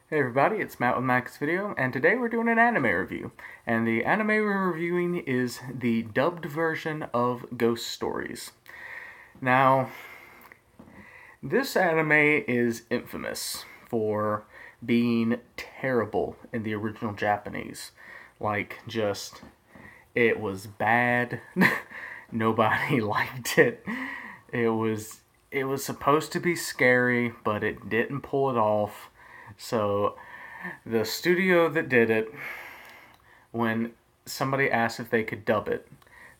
Hey everybody, it's Matt with Max Video, and today we're doing an anime review. And the anime we're reviewing is the dubbed version of Ghost Stories. Now, this anime is infamous for being terrible in the original Japanese. It was bad. Nobody liked it. It was supposed to be scary, but it didn't pull it off. So, the studio that did it, when somebody asked if they could dub it,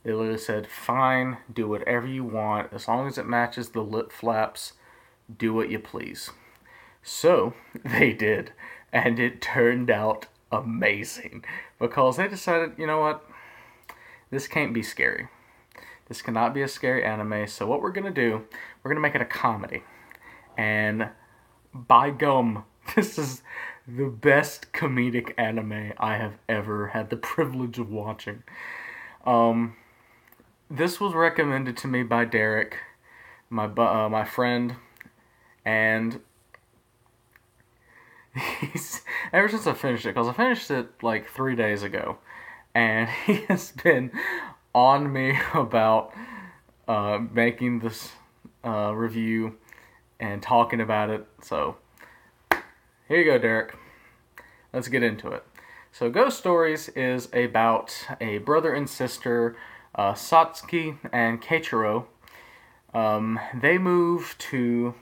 they literally said, fine, do whatever you want. As long as it matches the lip flaps, do what you please. So, they did. And it turned out amazing. Because they decided, you know what? This can't be scary. This cannot be a scary anime. So what we're going to do, we're going to make it a comedy. And by gum, this is the best comedic anime I have ever had the privilege of watching. This was recommended to me by Derek, my friend, and ever since I finished it, because I finished it like 3 days ago, and he has been on me about making this review and talking about it, so here you go, Derek. Let's get into it. So, Ghost Stories is about a brother and sister, Satsuki and Keiichiro. They move to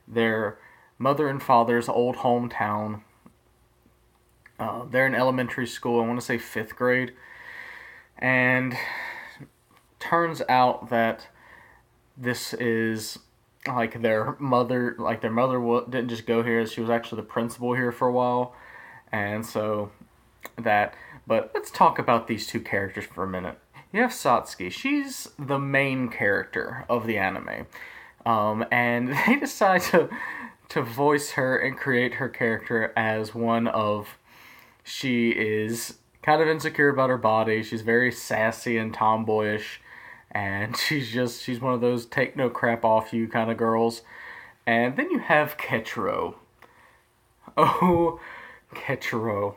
their mother and father's old hometown. They're in elementary school, I want to say 5th grade. And turns out that this is their mother didn't just go here, she was actually the principal here for a while. And so but let's talk about these two characters for a minute. You have Satsuki. She's the main character of the anime. And they decide to voice her and create her character as she is kind of insecure about her body. She's very sassy and tomboyish. And she's one of those take no crap off you kind of girls. And then you have Keiichiro. Oh, Keiichiro.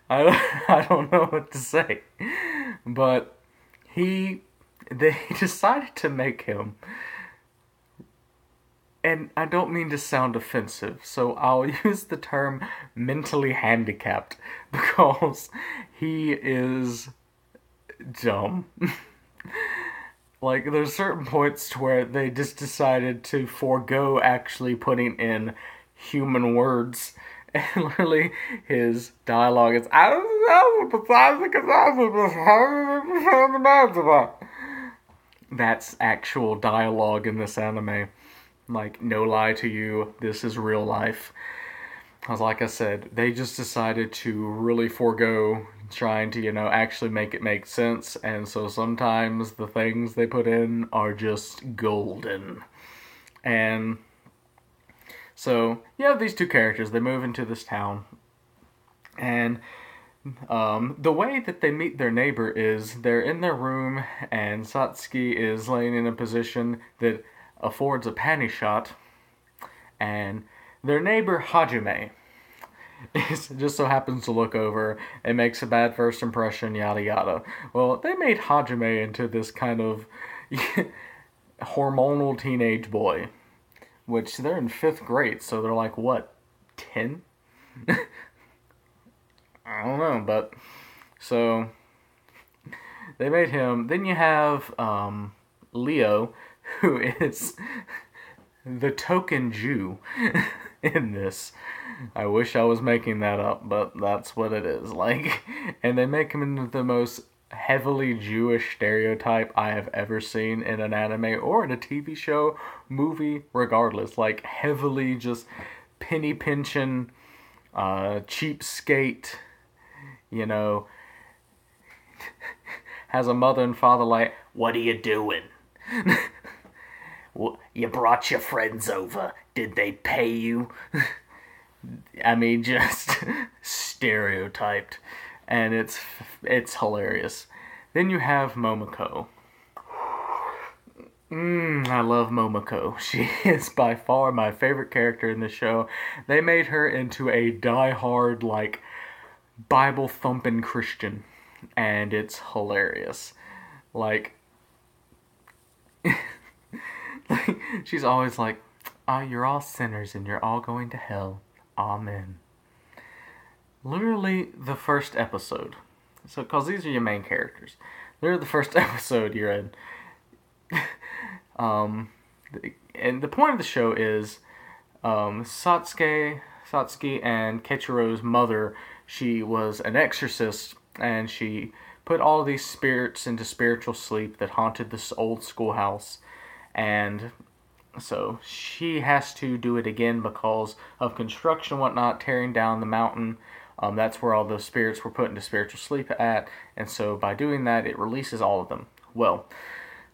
I don't know what to say. But they decided to make him, and I don't mean to sound offensive, so I'll use the term mentally handicapped, because he is dumb. There's certain points to where they just decided to forego actually putting in human words. And literally, his dialogue is, I don't know, that's actual dialogue in this anime. No lie to you, this is real life. Because like I said, they just decided to really forego trying to, actually make it make sense. And so sometimes the things they put in are just golden. And so you have these two characters, they move into this town. And the way that they meet their neighbor is they're in their room and Satsuki is laying in a position that affords a panty shot, and their neighbor Hajime just so happens to look over and makes a bad first impression, yada yada. Well, they made Hajime into this kind of hormonal teenage boy, which they're in 5th grade, so they're like, what, 10? I don't know, but so they made him. Then you have Leo, who is the token Jew in this. I wish I was making that up, but that's what it is. And they make him into the most heavily Jewish stereotype I have ever seen in an anime or in a TV show, movie, regardless. Heavily just penny pinching, cheapskate, has a mother and father what are you doing? You brought your friends over. Did they pay you? I mean, just stereotyped. And it's hilarious. Then you have Momoko. I love Momoko. She is by far my favorite character in the show. They made her into a die-hard, like, Bible-thumping Christian, and it's hilarious. Like, she's always like, "Oh, you're all sinners and you're all going to hell. Amen." Literally the first episode. So, because these are your main characters. They're the first episode you're in. Um, and the point of the show is Satsuki and Kechiro's mother, she was an exorcist, and she put all these spirits into spiritual sleep that haunted this old schoolhouse. And so she has to do it again because of construction and whatnot, tearing down the mountain. That's where all those spirits were put into spiritual sleep at. And so by doing that, it releases all of them. Well,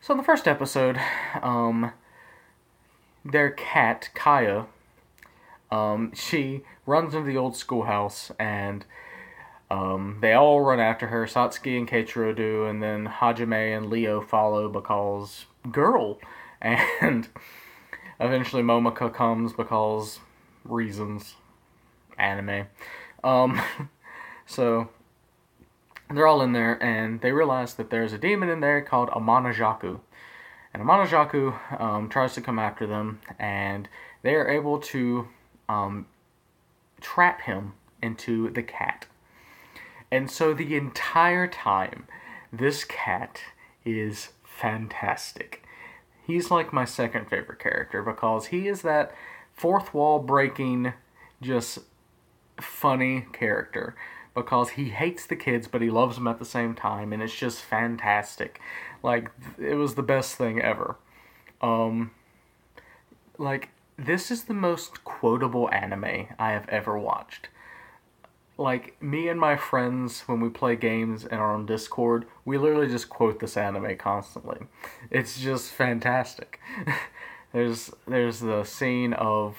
so in the first episode, their cat, Kaya, she runs into the old schoolhouse, and they all run after her. Satsuki and Keiichiro do, and then Hajime and Leo follow because girl. And eventually Momoko comes because reasons. Anime. So they're all in there, and they realize that there's a demon in there called Amanajaku. And Amanajaku tries to come after them, and they are able to trap him into the cat. And so the entire time, this cat is fantastic. He's like my second favorite character because he is that fourth wall breaking, just funny character. Because he hates the kids, but he loves them at the same time, and it's just fantastic. Like, it was the best thing ever. Like, this is the most quotable anime I have ever watched. Like, me and my friends, when we play games and are on Discord, we literally just quote this anime constantly. It's just fantastic. There's the scene of,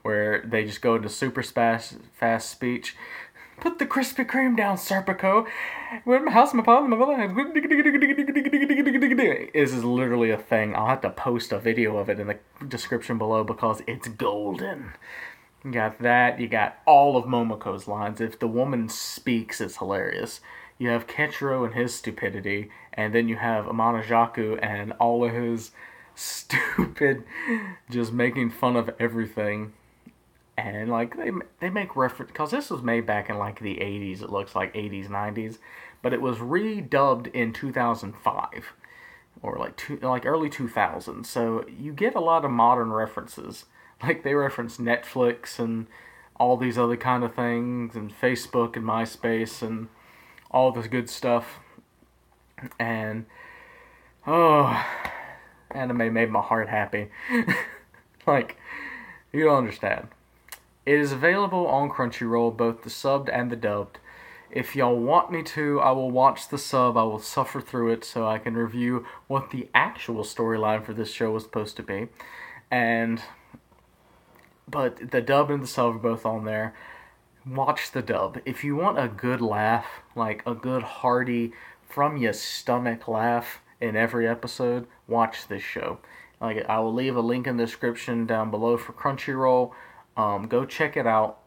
where they just go into super fast speech. Put the Krispy Creme down, Serpico. When my house, my father, my mother. This is literally a thing. I'll have to post a video of it in the description below because it's golden. You got that. You got all of Momoko's lines. If the woman speaks, it's hilarious. You have Keiichiro and his stupidity, and then you have Amanajaku and all of his stupid, just making fun of everything. And like they make reference, because this was made back in like the 80s, it looks like 80s 90s, but it was redubbed in 2005 or like early 2000s. So you get a lot of modern references. Like they reference Netflix and all these other kind of things, and Facebook and MySpace and all this good stuff. And anime made my heart happy. Like, you don't understand. It is available on Crunchyroll, both the subbed and the dubbed. If y'all want me to, I will watch the sub. I will suffer through it so I can review what the actual storyline for this show was supposed to be. But the dub and the sub are both on there. Watch the dub. If you want a good laugh, like a good hearty, from your stomach laugh in every episode, watch this show. Like, I will leave a link in the description down below for Crunchyroll. Go check it out.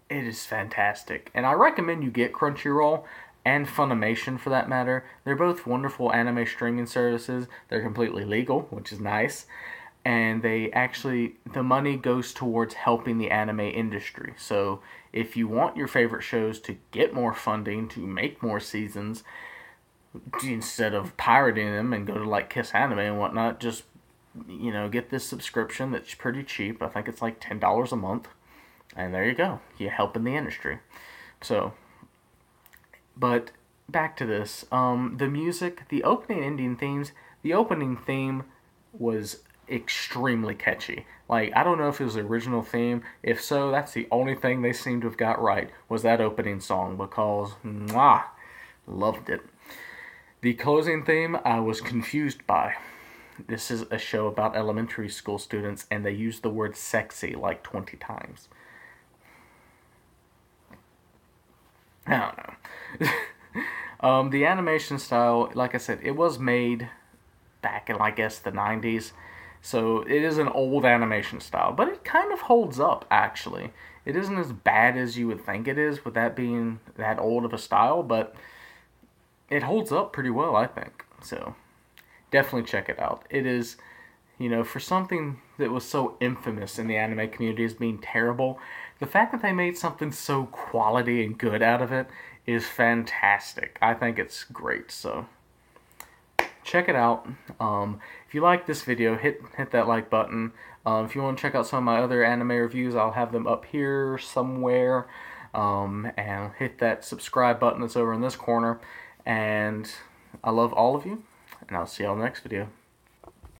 It is fantastic. And I recommend you get Crunchyroll and Funimation for that matter. They're both wonderful anime streaming services. They're completely legal, which is nice. And the money goes towards helping the anime industry. So if you want your favorite shows to get more funding, to make more seasons, instead of pirating them and go to like Kiss Anime and whatnot, just, get this subscription that's pretty cheap. I think it's like $10 a month. And there you go. You're helping the industry. So, but back to this. The music, the opening and ending themes, the opening theme was extremely catchy. Like, I don't know if it was the original theme. If so, that's the only thing they seem to have got right, was that opening song, because, loved it. The closing theme, I was confused by. This is a show about elementary school students, and they use the word sexy like 20 times. I don't The animation style, like I said, it was made back in, I guess, the 90s. So it is an old animation style, but it kind of holds up, actually. It isn't as bad as you would think it is with that being that old of a style, but it holds up pretty well, I think. So definitely check it out. It is, for something that was so infamous in the anime community as being terrible, the fact that they made something so quality and good out of it is fantastic. I think it's great, so check it out. If you like this video, hit that like button. If you want to check out some of my other anime reviews, I'll have them up here somewhere. And hit that subscribe button that's over in this corner. And I love all of you, and I'll see y'all in the next video.